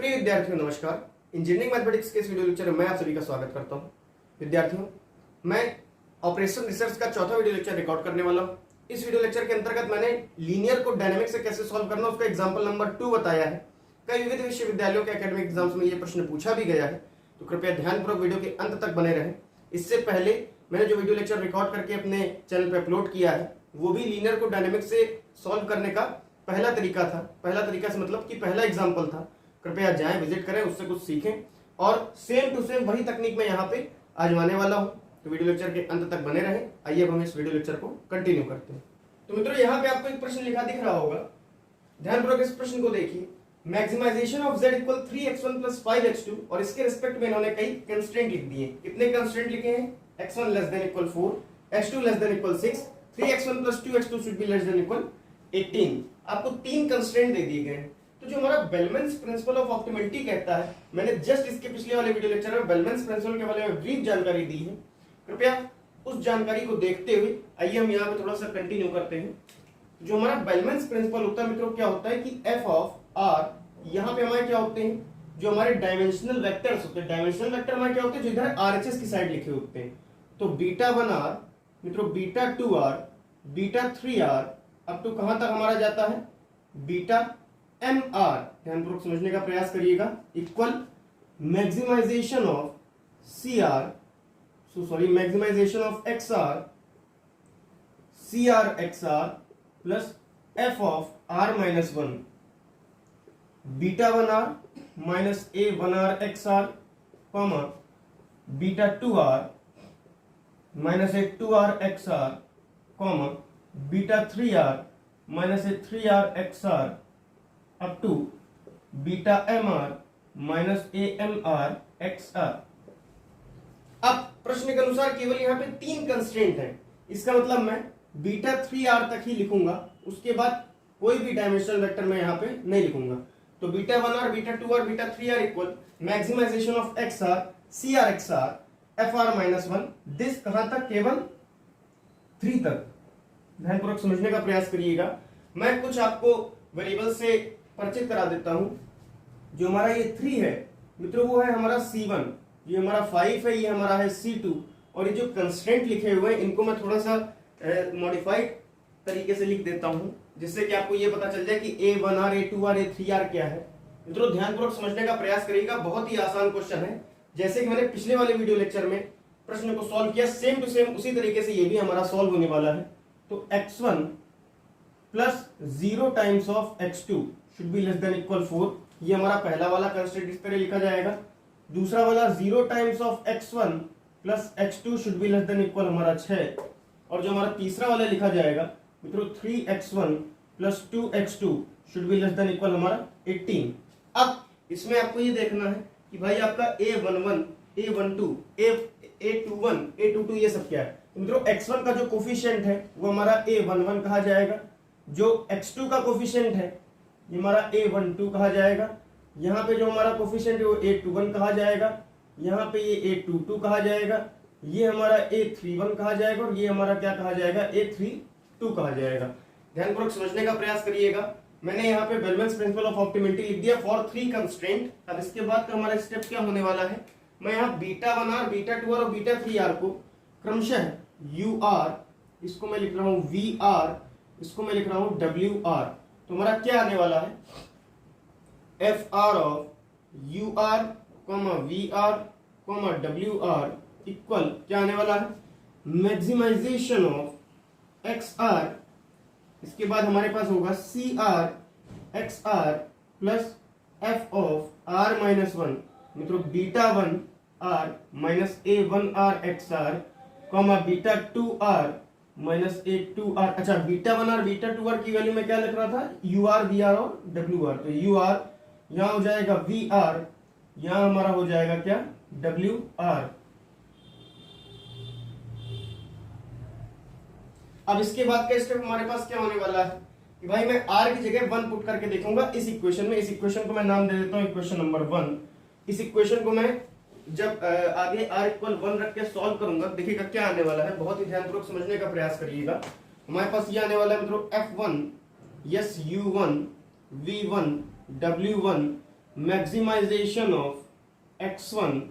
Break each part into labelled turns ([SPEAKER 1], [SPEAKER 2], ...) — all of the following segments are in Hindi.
[SPEAKER 1] प्रिय विद्यार्थियों नमस्कार। इंजीनियरिंग मैथमेटिक्स के इस वीडियो लेक्चर में मैं आप सभी का स्वागत करता हूं। विद्यार्थियों, मैं ऑपरेशन रिसर्च का चौथा वीडियो लेक्चर रिकॉर्ड करने वाला हूं। इस वीडियो लेक्चर के अंतर्गत मैंने लीनियर को डायनेमिक से कैसे सॉल्व करना उसका एग्जाम्पल नंबर 2 बताया है। कई विविध विश्वविद्यालयों के एकेडमिक एग्जाम्स में यह प्रश्न पूछा भी गया है, तो कृपया ध्यानपूर्वक वीडियो के अंत तक बने रहें। इससे पहले मैंने जो वीडियो लेक्चर रिकॉर्ड करके अपने चैनल पर अपलोड किया है वो भी लीनियर को डायनेमिक से सॉल्व करने का पहला तरीका था। पहला तरीका से मतलब कि पहला एग्जाम्पल था। कृपया जाएं, विजिट करें, उससे कुछ सीखें और सेम टू सेम वही तकनीक मैं यहाँ पे आजमाने वाला हूँ। तो वीडियो लेक्चर के अंत तक बने रहें। आइए अब हम इस वीडियो लेक्चर को कंटिन्यू करते हैं। तो मित्रों, यहाँ पे आपको एक प्रश्न लिखा दिख रहा होगा, ध्यानपूर्वक इस प्रश्न को देखिए। Maximization of z equal 3x1 plus 5x2 और इसके रिस्पेक्ट में इन्होंने कई कंस्ट्रेंट लिख दिए। कितने कंस्ट्रेंट लिखे हैं? x1 less than equal 4, x2 less than equal 6, 3x1 plus 2x2 should be less than equal 18। आपको तीन कंस्ट्रेंट दे दिए गए हैं। तो जो हमारा बेलमैन्स प्रिंसिपल ऑफ ऑप्टिमलिटी कहता है, मैंने जस्ट इसके पिछले वाले वीडियो लेक्चर में बेलमैन्स प्रिंसिपल के बारे में ब्रीफ जानकारी दी है। कृपया उस जानकारी को देखते हुए आइए हम यहाँ पे थोड़ा सा कंटिन्यू करते हैं। जो हमारा बेलमैन्स प्रिंसिपल होता है मित्रों, क्या होता है कि f ऑफ r, यहाँ पे हमारे क्या होते हैं, जो हमारे डायमेंशनल वेक्टर्स होते हैं। डायमेंशनल वेक्टर हमारे क्या होते हैं, जो इधर RHS की साइड लिखे होते हैं। तो β1r मित्रों, β2r, β3r अप टू कहां तक हमारा जाता है, βmr, ध्यानपूर्वक समझने का प्रयास करिएगा, equal maximization of cr, maximization of xr, cr xr plus f of r minus 1, β1r minus a1r xr, comma β2r minus a2r xr, comma β3r minus a3r xr up to βmr minus amr xr। अब प्रश्न के अनुसार केवल यहाँ पे तीन कंस्ट्रेंट हैं। इसका मतलब मैं β3r तक ही लिखूंगा, उसके बाद कोई भी डायमेंशनल वेक्टर मैं यहाँ पे नहीं लिखूंगा। तो β1r, β2r, β3r equal maximization of xr, cr xr, fr minus 1, this कहां तक, केवल 3 तक। ध्यानपूर्वक समझने का प्रयास करिएगा। मैं कुछ आपको वेरिएबल से परिचित करा देता हूं। जो हमारा ये 3 है मित्रों, वो है हमारा C1, ये हमारा 5 है, ये हमारा है C2, और ये जो कंस्ट्रेंट लिखे हुए हैं इनको मैं थोड़ा सा मॉडिफाइड तरीके से लिख देता हूं, जिससे कि आपको ये पता चल जाए कि A1r, A2r, A3r क्या है। मित्रों ध्यानपूर्वक समझने का प्रयास करिएगा, बहुत ही आसान क्वेश्चन है। जैसे कि मैंने पिछले वाले वीडियो लेक्चर में प्रश्न को सॉल्व किया, सेम टू सेम उसी तरीके से ये भी हमारा सॉल्व होने वाला है। तो x1 plus 0 times of x2 should be less than equal 4, ये हमारा पहला वाला कंस्ट्रेंट इस तरह लिखा जाएगा। दूसरा वाला 0 times of x1 plus x2 should be less than equal हमारा 6, और जो हमारा तीसरा वाला लिखा जाएगा मित्रों 3x1 plus 2x2 should be less than equal हमारा 18। अब इसमें आपको ये देखना है कि भाई आपका A11, A12, A21, A22 ये सब क्या है। मित्रों x1 का जो कोफिशिएंट है वो हमारा A11 कहा जाएगा, जो x2 का कोफिशिएंट है ये हमारा A12 कहा जाएगा, यहाँ पे जो हमारा कोफिशिएंट है वो A21 कहा जाएगा, यहाँ पे ये A22 कहा जाएगा, ये हमारा A31 कहा जाएगा, और ये हमारा क्या कहा जाएगा, A32 कहा जाएगा। ध्यानपूर्वक समझने का प्रयास करिएगा। मैंने यहाँ पे बेलमैन्स प्रिंसिपल ऑफ ऑप्टिमलिटी लिख दिया फॉर 3 कंस्ट्रेंट। अब इसके बाद का हमारा स्टेप क्या होने वाला है, मैं यहाँ β1r, β2r और β3r को क्रमशः ur, इसको मैं लिख रहा हूँ vr, इसको मैं लिख रहा हूँ wr। तो हमारा क्या आने वाला है, fr of ur, vr, wr equal क्या आने वाला है, मैक्सिमाइजेशन ऑफ xr, इसके बाद हमारे पास होगा cr xr plus f of r minus 1, मित्रों β1r minus a1r xr, comma β2r minus a2r। अच्छा, β1r, β2r की वैल्यू में क्या लिख रहा था, ur, vr और wr। तो ur यहाँ हो जाएगा vr, यहाँ हमारा हो जाएगा क्या, wr। अब इसके बाद का स्टेप हमारे पास क्या होने वाला है कि भाई मैं r की जगह 1 पुट करके देखूंगा इस इक्वेशन में। इस इक्वेशन को मैं नाम दे देता हूं इक्वेशन नंबर 1। इस इक्वेशन को मैं जब आगे r इक्वल 1 रख के सॉल्व करूंगा, देखिएगा क्या आने वाला है। बहुत ही ध्यानपूर्वक समझने का प्रयास करिएगा। हमारे पास ये आने वाला है मित्रों f1 yes u1 v1 w1 maximisation of x1।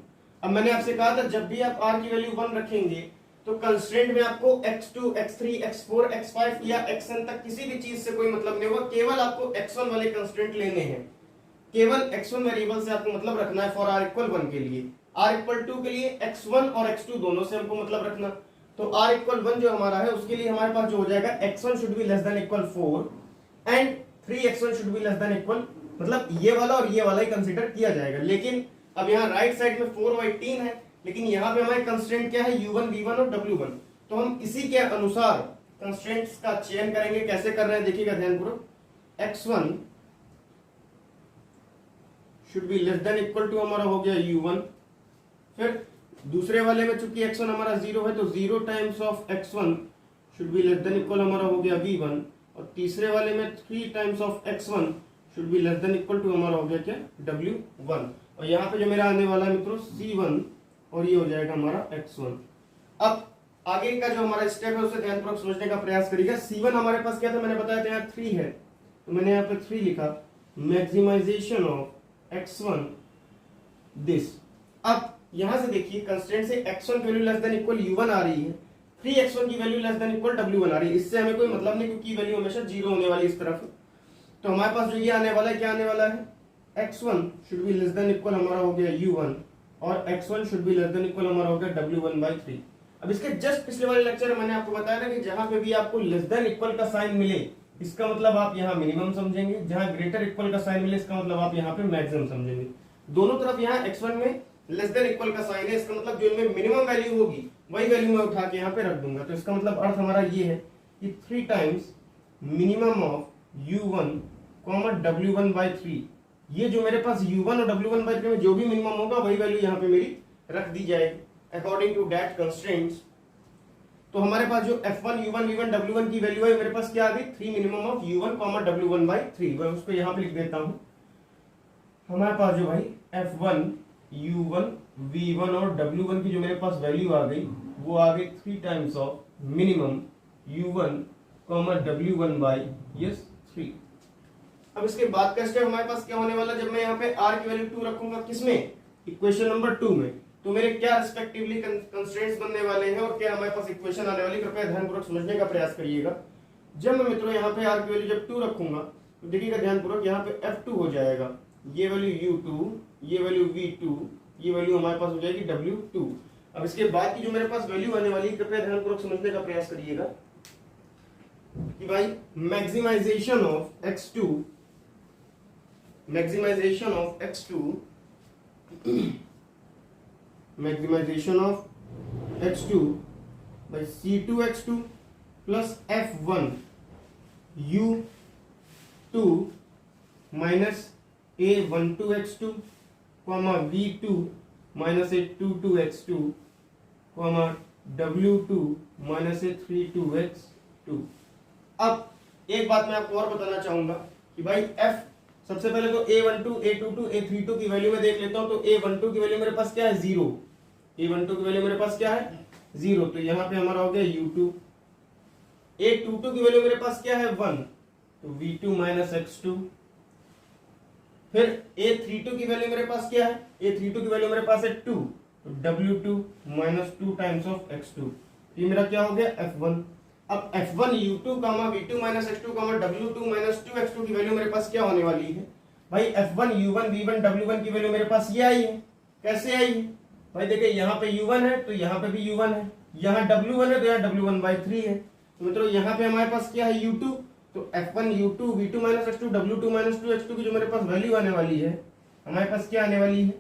[SPEAKER 1] अब मैंने आपसे कहा था जब भी आप r की वैल्यू 1 रखेंगे तो कंस्ट्रेंट में आपको x2, x3, x4, x5 या xn तक किसी भी चीज से कोई मतलब नहीं होगा, केवल आपको x1 वाले कंस्ट्रेंट लेने हैं। केवल x1 वेरिएबल से आपको मतलब रखना है फॉर r इक्वल 1 के लिए। r इक्वल 2 के लिए x1 और x2 दोनों से हमको मतलब रखना। तो r इक्वल 1 जो हमारा है उसके लिए हमारे पास जो हो जाएगा x1 should be less than equal 4 and 3x1 should be less than equal, मतलब ये वाला और ये वाला ही कंसीडर किया जाएगा। लेकिन अब यहाँ राइट साइड में 4 और 18 है, लेकिन यहाँ पे हमारे कंस्ट्रेंट क्या है u1, v1 और w1। तो हम इसी के अनुसार कंस्ट्रेंट्स का चयन करेंगे। कैसे कर रहे हैं देखिएगा ध्यानपूर्वक। x1 should be less than equal to हमारा हो गया u1। फिर दूसरे वाले में चूंकि x1 हमारा 0 है तो 0 times of x1 should be less than equal हमारा हो गया v1। और तीसरे वाले में 3 times of x1 should be less than equal to हमारा हो गया क्या w1। और यहाँ पे जो मेरा आने वाला है मित्रों c1 और ये हो जाएगा हमारा x1। अब आगे का जो हमारा स्टेप है उसे ध्यानपूर्वक समझने का प्रयास करिएगा। c1 हमारे पास क्या था, मैंने बताया था यहाँ 3 है तो मैंने यहाँ पे 3 लिखा। Maximization of x1 this. अब यहां से देखिए कंस्ट्रेंट से x1 की value less than equal u1 आ रही है, 3x1 की value less than equal w1 आ रही है। इससे हमें कोई मतलब नहीं क्योंकि वैल्यू हमेशा 0 होने वाली इस तरफ। तो हमारे पास जो ये आने वाला है क्या आने वाला है, x1 should be less than equal हमारा हो गया u1 और x1 should be less than equal हमारा हो गया w1/3। अब इसके जस्ट पिछले वाले लेक्चर में मैंने आपको बताया था कि जहां पे भी आपको लेस देन इक्वल का साइन मिले इसका मतलब आप यहाँ मिनिमम समझेंगे, जहां ग्रेटर इक्वल का साइन मिले इसका मतलब आप यहाँ पे मैक्सिमम समझेंगे। दोनों तरफ यहाँ x1 में लेस देन इक्वल का साइन है, इसका मतलब जो इनमें मिनिमम वैल्यू होगी वही वैल्यू मैं उठा के यहाँ पे रख दूंगा। तो इसका मतलब अर्थ हमारा ये है कि 3 times minimum of u1, w1/3। ये जो मेरे पास u1 और w1/3 में जो भी मिनिमम होगा वही वैल्यू यहाँ पे मेरी रख दी जाएगी अकॉर्डिंग टू दैट कंस्ट्रेंट्स। तो हमारे पास जो f1, u1, v1, w1 की वैल्यू है मेरे पास क्या आ गई, 3 मिनिमम ऑफ u1, w1/3। मैं उसको यहाँ पे लिख देता हूं। हमारे पास जो भाई f1, u1, v1 और w1 की जो मेरे पास वैल्यू आ गई वो आ गई 3 times of minimum u1, w1/3। अब इसके बाद का स्टेप हमारे पास क्या होने वाला, जब मैं यहाँ पे r की वैल्यू 2 रखूंगा किसमें, इक्वेशन नंबर 2 में, तो मेरे क्या रिस्पेक्टिवली कंस्ट्रेंट्स बनने वाले हैं और क्या हमारे पास इक्वेशन आने वाली, कृपया ध्यानपूर्वक समझने का प्रयास करिएगा। जब मैं मित्रों यहाँ पे r की वैल्यू जब 2 रखूंगा तो देखिएगा ध्यानपूर्वक, यहाँ पे f2 हो जाएगा, ये वैल्यू u2, ये वैल्यू v2, ये वैल्यू हमारे पास हो जाएगी w2। अब इसके बाद की जो मेरे पास वैल्यू आने वाली है कृपया ध्यानपूर्वक समझने का प्रयास करिएगा कि भाई maximization of x2, maximization of x2, maximization of x2 by c2x2 plus f1 u2 minus a12x2 v2 minus a22x2 w2 minus a32x2। अब एक बात मैं आपको और बताना चाहूंगा कि भाई f सबसे पहले तो a12, a22, a32 की वैल्यू में देख लेता हूं। तो a12 की वैल्यू मेरे पास क्या है, 0। a12 की वैल्यू मेरे पास क्या है, 0। तो यहां पे हमारा हो गया u2। a22 की वैल्यू मेरे पास क्या है, 1, तो v2 minus x2। फिर a32 की वैल्यू मेरे पास क्या है, a32 की वैल्यू मेरे पास है 2, तो w2 minus 2 times of x2। ये मेरा क्या हो गया, f1। अब f1 u2, v2 minus x2, w2 minus 2x2 की वैल्यू मेरे पास क्या होने वाली है भाई, f1 u1 v1 w1 की वैल्यू मेरे पास ये आई है। कैसे आई है भाई, देखिए यहाँ पे u1 है तो यहाँ पे भी u1 है, यहाँ w1 है तो यहाँ w1/3 है। तो मित्रों यहाँ पे हमारे पास क्या है, u2, तो f1 u2 v2 minus x2 w2 minus 2x2 की जो मेरे पास वैल्यू आने वाली है, हमारे पास क्या आने वाली है,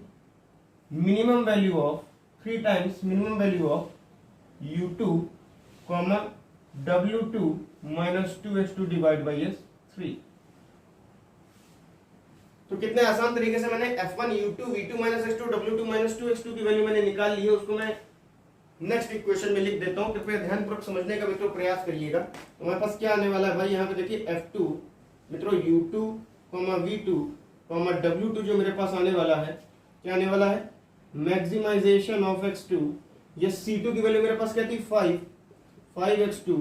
[SPEAKER 1] minimum value of 3 times minimum value of u2, w2 minus 2x2 divide by s3। तो कितने आसान तरीके से मैंने f1 u2 v2 minus x2 w2 minus 2x2 की वैल्यू मैंने निकाल ली है, उसको मैं नेक्स्ट इक्वेशन में लिख देता हूं। कृपया ध्यानपूर्वक समझने का मित्रों प्रयास करिएगा। तो हमारे पास क्या आने वाला है भाई, यहाँ पे देखिए f2 मित्रों u2, v2, w2 जो मेरे पास आने वाला है, क्या आने वाला है, मैक्सिमाइजेशन ऑफ x2। ये c2 की वैल्यू मेरे पास क्या थी, 5x2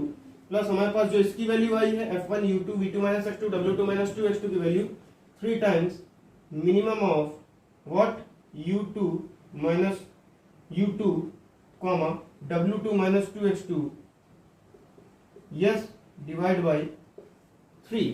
[SPEAKER 1] प्लस हमारे पास जो इसकी वैल्यू आई है f1 u2 v2 minus x2 w2 minus 2x2 की value 3 times minimum of what u2 minus u2 comma w2 minus 2x2 yes divide by 3।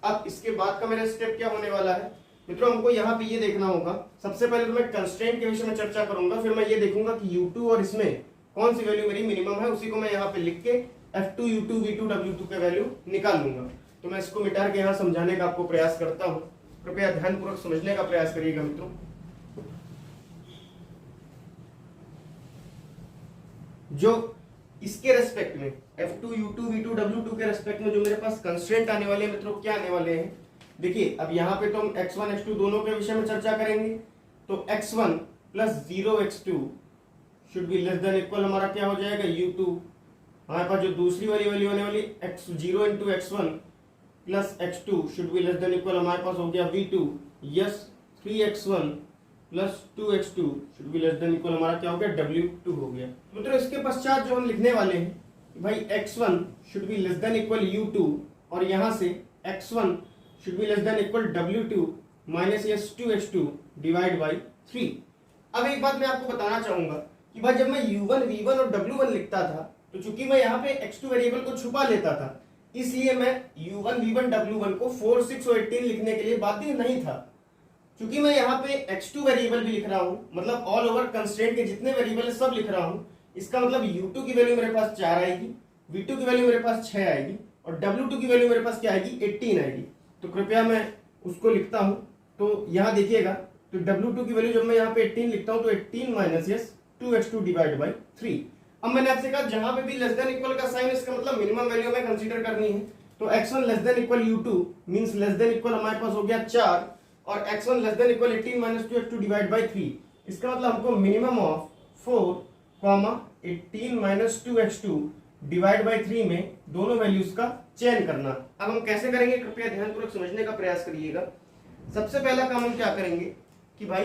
[SPEAKER 1] अब इसके बाद का मेरा स्टेप क्या होने वाला है मित्रों, हमको यहाँ पे ये देखना होगा। सबसे पहले तो मैं कंस्ट्रेंट के विषय में चर्चा करूंगा, फिर मैं ये देखूंगा कि u2 और इसमें कौन सी वैल्यू मेरी मिनिमम है, उसी को मैं यहाँ पे लिख के f2 u2 v2 w2 के वैल्यू निकाल लूंगा। तो मैं इसको मिटा के यहाँ समझाने का आपको प्रयास करता हूँ, कृपया ध्यानपूर्वक समझने का प्रयास करिएगा मित्रों। जो इसके रेस्पेक्ट में f2 u2 v2 w2 के रेस्पेक्ट में जो मेरे पास कंस्ट्रेंट आने वाले हैं मित्रों, क्या आने वाले हैं, देखिए अब यहाँ पे तो हम x1 x2 दोनों के विषय में चर्चा करेंगे। तो x1 plus 0x2 should be less than equal हमारा क्या हो जाएगा u2। हमारे पास जो दूसरी वाली वैल्यू होने वाली x0 into x1 plus x2 should be less than equal हमारे पास हो गया v2। Yes 3x1 plus 2x2 should be less than equal हमारा क्या हो गया w2 हो गया। मतलब इसके पश्चात जो हम लिखने वाले हैं भाई x1 should be less than equal u2 और यहां से x1 should be less than equal w2 minus yes 2x2 divide by 3। अब एक बात मैं आपको बताना चाहूंगा कि भाई जब मैं u1 v1 और w1 लिखता था तो चूंकि मैं यहाँ पे x2 वेरिएबल को छुपा लेता था, इसलिए मैं u1 v1 w1 को 4 6 और 18 लिखने के लिए बाध्य नहीं था। चूंकि मैं यहाँ पे x2 वेरिएबल भी लिख रहा हूँ, मतलब ऑल ओवर कंस्ट्रेंट के जितने वेरिएबल सब लिख रहा हूँ, इसका मतलब u2 की वैल्यू मेरे पास 4 आएगी, v2 की वैल्यू मेरे पास 6 आएगी और w2 की वैल्यू मेरे पास क्या आएगी 18 आएगी। तो कृपया मैं उसको लिखता हूं। तो यहां देखिएगा, तो w2 की वैल्यू जब मैं यहां पे 18 लिखता हूं तो 18 minus yes 2x2 divide by 3। अब मैंने आपसे कहा जहां पे भी लेस देन इक्वल का साइन, इसका मतलब मिनिमम वैल्यू हमें कंसीडर करनी है। तो x1 less than equal u2 means less than equal हमारे पास हो गया 4 और x1 less than equal 18 minus 2x2 divide by 3। इसका मतलब हमको minimum of 4 18 minus 2x2 divide by 3 में दोनों वैल्यूज का चयन करना। अब हम कैसे करेंगे, कृपया ध्यानपूर्वक समझने का प्रयास करिएगा। सबसे पहला काम हम क्या करेंगे कि भाई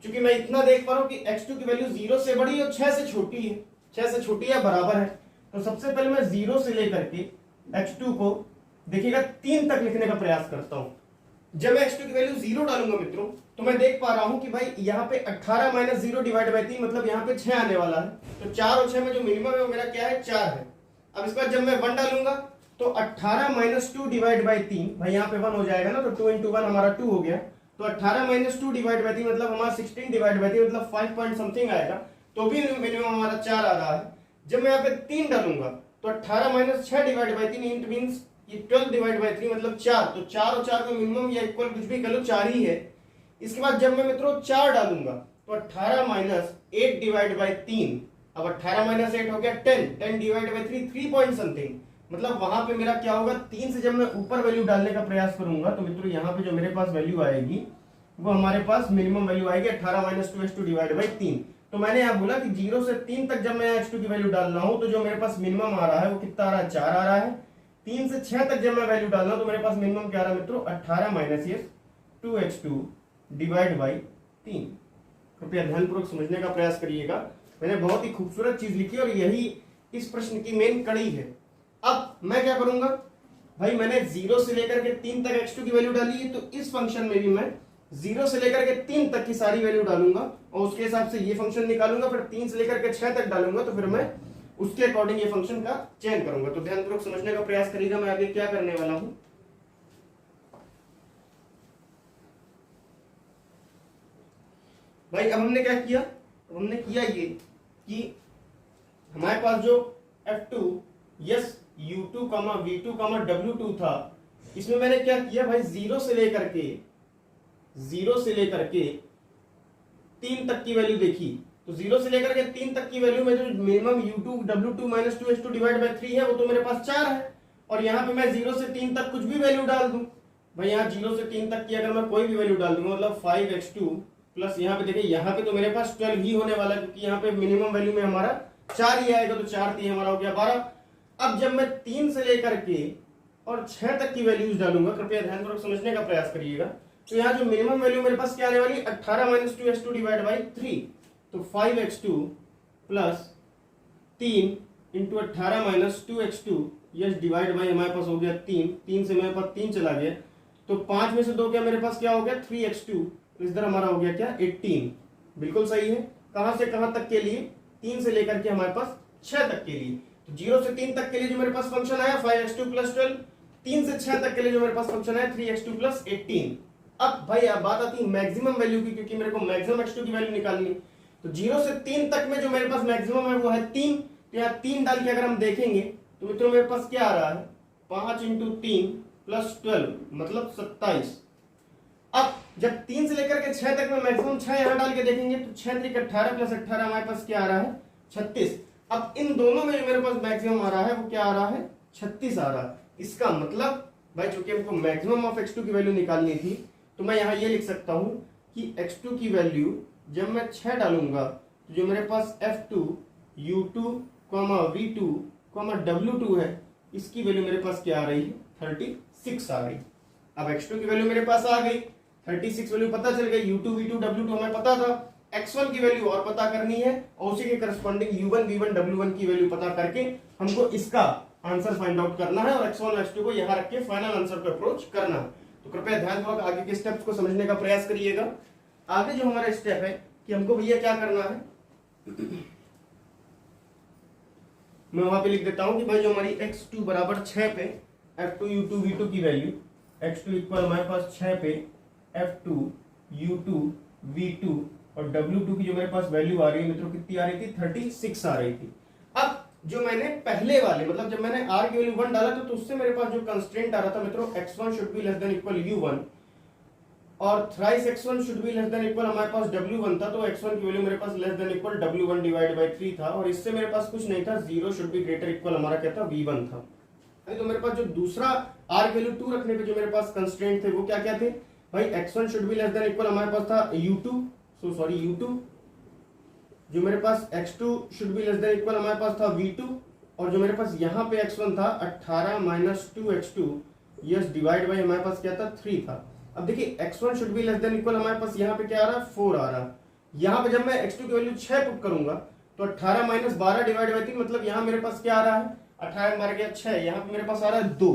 [SPEAKER 1] चूंकि मैं इतना देख पा रहा हूं कि x2 की वैल्यू 0 से बड़ी और 6 से छोटी है, 6 से छोटी या बराबर है, तो सबसे पहले मैं 0 से लेकर के x2 को देखिएगा 3 तक लिखने का प्रयास करता हूं। जब मैं x2 की वैल्यू 0 डालूंगा मित्रों, तो मैं देख पा रहा हूं कि भाई यहाँ पे 18 माइनस 0 डिवाइड बाई 3 मतलब यहाँ पे 6 आने वाला है। तो 4 और 6 में जो मिनिमम है वो मेरा क्या है 4 है। अब इस बार जब मैं 1 डालूंगा तो 18 माइनस 2 डिवाइड बाई 3, भाई यहाँ पे 1 हो जाएगा ना, तो 2 इंटू 1 हमारा 2 हो गया। तो 18 माइनस 2 डिवाइड बाई 3 मतलब हमारा 16 डिवाइड बाई 3 मतलब 5 पॉइंट समथिंग आएगा, तो भी मिनिमम हमारा 4 आ रहा है। जब मैं यहाँ पे 3 डालूंगा तो 18 minus 6 divide by 3 int means ये 12 डिवाइड बाई 3 मतलब 4, तो 4 और 4 को मिनिमम या इक्वल कुछ भी कर लो 4 ही है। इसके बाद जब मैं मित्रों 4 डालूंगा तो 18 माइनस 8 डिवाइड बाई 3, अब 18 माइनस 8 हो गया 10 डिवाइड बाई 3 3 पॉइंट समथिंग, मतलब वहां पे मेरा क्या होगा 3 से जब मैं ऊपर वैल्यू डालने का प्रयास करूंगा तो मित्रों यहाँ पे जो मेरे पास वैल्यू आएगी वो हमारे पास मिनिमम वैल्यू आएगी 18 माइनस 2x2 डिवाइड बाई 3। तो मैंने यहाँ बोला कि 0 से 3 तक जब मैं x2 की वैल्यू डाल रहा हूँ तो जो मेरे पास मिनिमम आ रहा है वो कितना आ रहा है 4 आ रहा है। 3 से 6 तक जब मैं वैल्यू डाल रहा हूँ तो मेरे पास मिनिमम क्या आ रहा है मित्रों 18 माइनस 2x2 डिवाइड बाई 3। कृपया ध्यानपूर्वक समझने का प्रयास करिएगा, मैंने बहुत ही खूबसूरत चीज लिखी और यही इस प्रश्न की मेन कड़ी है। अब मैं क्या करूंगा भाई, मैंने 0 से लेकर के 3 तक x2 की वैल्यू डाली है, तो इस फंक्शन में भी मैं 0 से लेकर के 3 तक की सारी वैल्यू डालूंगा और उसके हिसाब से ये फंक्शन निकालूंगा। फिर 3 से लेकर के 6 तक डालूंगा तो फिर मैं उसके अकॉर्डिंग ये फंक्शन का चयन करूंगा। तो ध्यानपूर्वक समझने का प्रयास करिएगा मैं आगे क्या करने वाला हूं। भाई अब हमने क्या किया, हमने किया ये कि हमारे पास जो f2 yes u2, v2, w2 था, इसमें मैंने क्या किया भाई 0 से लेकर के 3 तक की वैल्यू देखी। तो 0 से लेकर के 3 तक की वैल्यू में जो minimum u2 w2 minus 2x2 divide by 3 है वो तो मेरे पास 4 है, और यहाँ पे मैं 0 से 3 तक कुछ भी वैल्यू डाल दूं। भाई यहाँ 0 से 3 तक की अगर मैं कोई भी वैल्यू डाल दूंगा मतलब 5x2 प्लस यहाँ पे देखिए यहाँ पे तो मेरे पास 12 ही होने वाला है, क्योंकि यहाँ पे मिनिमम वैल्यू में हमारा 4 ही आएगा, तो 4 3 हमारा हो गया 12। अब जब मैं 3 से लेकर के और 6 तक की वैल्यूज डालूंगा, कृपया ध्यानपूर्वक समझने का प्रयास करिएगा, तो यहाँ जो मिनिमम वैल्यू मेरे पास क्या आने वाली 18 माइनस 2x2 डिवाइड बाई 3, तो 5x2 plus 3 into 18 minus 2x2 yes divide by हमारे पास हो गया 3 से मेरे पास 3 चला गया, तो 5 में से 2 क्या मेरे पास क्या हो गया 3x2, तो इस तरह हमारा हो गया क्या 18। बिल्कुल सही है। कहां से कहां तक के लिए, 3 से लेकर के हमारे पास 6 तक के लिए। तो 0 से 3 तक के लिए जो मेरे पास फंक्शन आया 5x2 + 12, 3 से 6 तक के लिए जो मेरे पास फंक्शन आया 3x2 + 18। अब भाई अब बात आती है मैक्सिमम वैल्यू की, क्योंकि मेरे को मैक्सिमम x2 की वैल्यू निकालनी है। तो 0 से 3 तक में जो मेरे पास मैक्सिमम है वो है 3। तो यहाँ 3 डाल के अगर हम देखेंगे तो मित्रों मेरे पास क्या आ रहा है 5 × 3 + 12 मतलब 27। अब जब 3 से लेकर के 6 तक में मैक्सिमम 6 यहां डाल के देखेंगे तो 6 × 18 + 18 हमारे पास क्या आ रहा है 36। अब इन दोनों में जो मेरे पास मैक्सिमम आ रहा है वो क्या आ रहा है 36 आ रहा है। इसका मतलब भाई चूंकि हमको मैक्सिमम ऑफ x2 की वैल्यू निकालनी थी तो मैं यहां ये लिख सकता हूं कि x2 की वैल्यू जब मैं 6 डालूंगा तो जो मेरे पास f2 u2, v2, w2 है इसकी वैल्यू मेरे पास क्या आ रही है 36 आ गई। अब x2 की वैल्यू मेरे पास आ गई 36 वैल्यू पता चल गई, u2, v2, w2 हमें पता था, x1 की वैल्यू और पता करनी है और उसी के करस्पॉन्डिंग u1, v1, w1 की वैल्यू पता करके हमको इसका आंसर फाइंड आउट करना है और x1 और x2 को यहां रख के फाइनल आंसर को अप्रोच करना है। तो कृपया ध्यानपूर्वक आगे के स्टेप्स को समझने का प्रयास करिएगा। आगे जो हमारा स्टेप है कि हमको भैया क्या करना है, मैं वहां पे लिख देता हूं कि भाई जो हमारी x2 = 6 पे f2 u2 v2 की वैल्यू, x2 = हमारे पास 6 पे f2 u2 v2 और w2 की जो मेरे पास वैल्यू आ रही है मित्रों कितनी आ रही थी 36 आ रही थी। अब जो मैंने पहले वाले मतलब जब मैंने r की वैल्यू 1 डाला था तो उससे मेरे पास जो कंस्ट्रेंट आ रहा था मित्रों x1 should be less than equal u1 और thrice x1 should be less than equal हमारे पास w1 था, तो x1 की वैल्यू मेरे पास लेस देन इक्वल w1 / 3 था और इससे मेरे पास कुछ नहीं था 0 शुड बी ग्रेटर इक्वल हमारा क्या था v1 था। तो मेरे पास जो दूसरा r की वैल्यू 2 रखने पे जो मेरे पास कंस्ट्रेंट थे वो क्या क्या थे भाई x1 should be less than equal हमारे पास था u2 जो मेरे पास x2 should be less than equal हमारे पास था v2 और जो मेरे पास यहाँ पे x1 था 18 - 2x2 यस डिवाइड बाई हमारे पास क्या था 3 था। अब देखिए x1 should be less than equal हमारे पास यहाँ पे क्या आ रहा है 4 आ रहा है। यहाँ पे जब मैं x2 की वैल्यू 6 पुट करूंगा तो 18 - 12 डिवाइड बाई 3 मतलब यहाँ मेरे पास क्या आ रहा है 18 मार गया 6, यहाँ पे मेरे पास आ रहा है 2।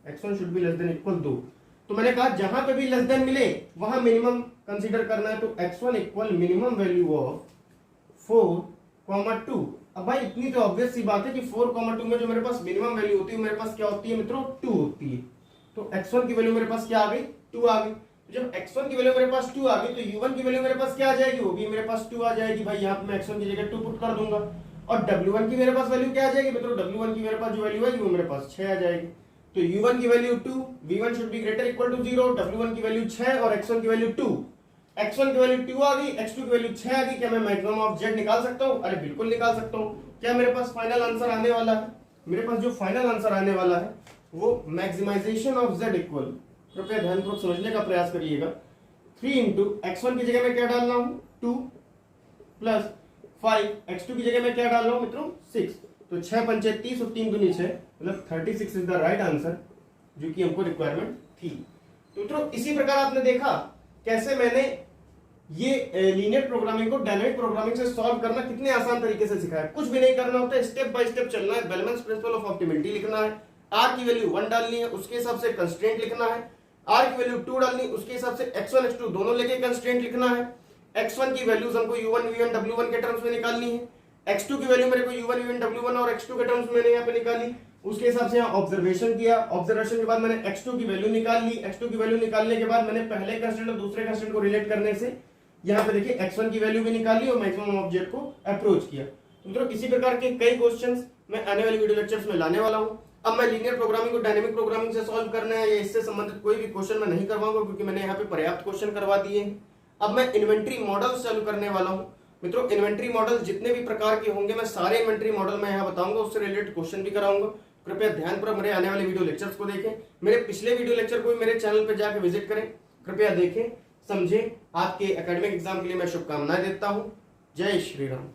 [SPEAKER 1] x1 should be less than equal 2। तो मैंने कहा जहां पे भी लेस देन मिले वहां मिनिमम कंसीडर करना है, तो x1 equal minimum value of 4, 2। अब भाई इतनी तो ऑब्वियस सी बात है कि 4, 2 में जो मेरे पास मिनिमम वैल्यू होती है मेरे पास क्या होती है मित्रों 2 होती है। तो x1 की वैल्यू मेरे पास क्या आ गई 2 आ गई। तो जब x1 की वैल्यू मेरे पास 2 आ गई तो u1 की वैल्यू मेरे पास क्या आ जाएगी वो भी मेरे पास 2 आ जाएगी। भाई यहाँ पे मैं x1 की जगह 2 पुट कर दूंगा और w1 की मेरे पास वैल्यू क्या आ जाएगी मित्रों w1 की मेरे पास जो वैल्यू है वो मेरे पास 6 आ जाएगी। तो u1 की value 2, v1 should be greater equal to 0, w1 की वैल्यू 6 और x1 की वैल्यू 2। x1 की वैल्यू 2 आ गई, x2 की वैल्यू 6 आ गई। क्या मैं मैक्सिमम ऑफ z निकाल सकता हूं? अरे बिल्कुल निकाल सकता हूं। क्या मेरे पास फाइनल आंसर आने वाला है? मेरे पास जो फाइनल आंसर आने वाला है वो मैक्सिमाइजेशन ऑफ z इक्वल, कृपया ध्यानपूर्वक समझने का प्रयास करिएगा, 3 इंटू x1 की जगह में क्या डाल रहा हूं 2 प्लस 5, x2 की जगह में क्या डाल रहा हूं मित्रों 6। तो 6 पंचे 30 और 3 दूनी 6 मतलब 36 इज द राइट आंसर जो कि हमको रिक्वायरमेंट थी। तो मित्रों इसी प्रकार आपने देखा कैसे मैंने ये लीनियर प्रोग्रामिंग को डायनामिक प्रोग्रामिंग से सॉल्व करना कितने आसान तरीके से सिखाया। कुछ भी नहीं करना होता है, स्टेप बाय स्टेप चलना है। बेलमैन्स प्रिंसिपल ऑफ ऑप्टिमलिटी लिखना है, r की वैल्यू 1 डालनी है, उसके हिसाब से कंस्ट्रेंट लिखना है, r की वैल्यू 2 डालनी, उसके हिसाब से x1 x2 दोनों लेके कंस्ट्रेंट लिखना है, x1 की वैल्यूज हमको u1 v1 w1 के टर्म्स में निकालनी है, x2 की वैल्यू मेरे को u1 v1 w1 और x2 के टर्म्स में मैंने यहाँ पे निकाली, उसके हिसाब से यहाँ ऑब्जर्वेशन किया, ऑब्जर्वेशन के बाद मैंने x2 की वैल्यू निकाल ली, x2 की वैल्यू निकालने के बाद मैंने पहले कंस्ट्रेंट और दूसरे कंस्ट्रेंट को रिलेट करने से यहाँ पे देखिए x1 की वैल्यू भी निकाली और मैक्सिमम ऑफ z को अप्रोच किया। तो मित्रों इसी प्रकार के कई क्वेश्चंस मैं आने वाली वीडियो लेक्चर्स में लाने वाला हूँ। अब मैं लीनियर प्रोग्रामिंग को डायनेमिक प्रोग्रामिंग से सॉल्व करना है या इससे संबंधित कोई भी क्वेश्चन मैं नहीं करवाऊंगा क्योंकि मैंने यहाँ पे पर्याप्त क्वेश्चन करवा दिए हैं। अब मैं इन्वेंट्री मॉडल चालू करने वाला हूँ। मित्रों इन्वेंट्री मॉडल जितने भी प्रकार के होंगे मैं सारे इन्वेंट्री मॉडल मैं यहाँ बताऊंगा, उससे रिलेटेड क्वेश्चन भी कराऊंगा। कृपया ध्यानपूर्वक मेरे आने वाले वीडियो लेक्चर्स को देखें। मेरे पिछले वीडियो लेक्चर को भी मेरे चैनल पर जाकर विजिट करें, कृपया देखें समझें। आपके एकेडमिक एग्जाम के लिए मैं शुभकामनाएं देता हूं। जय श्री राम।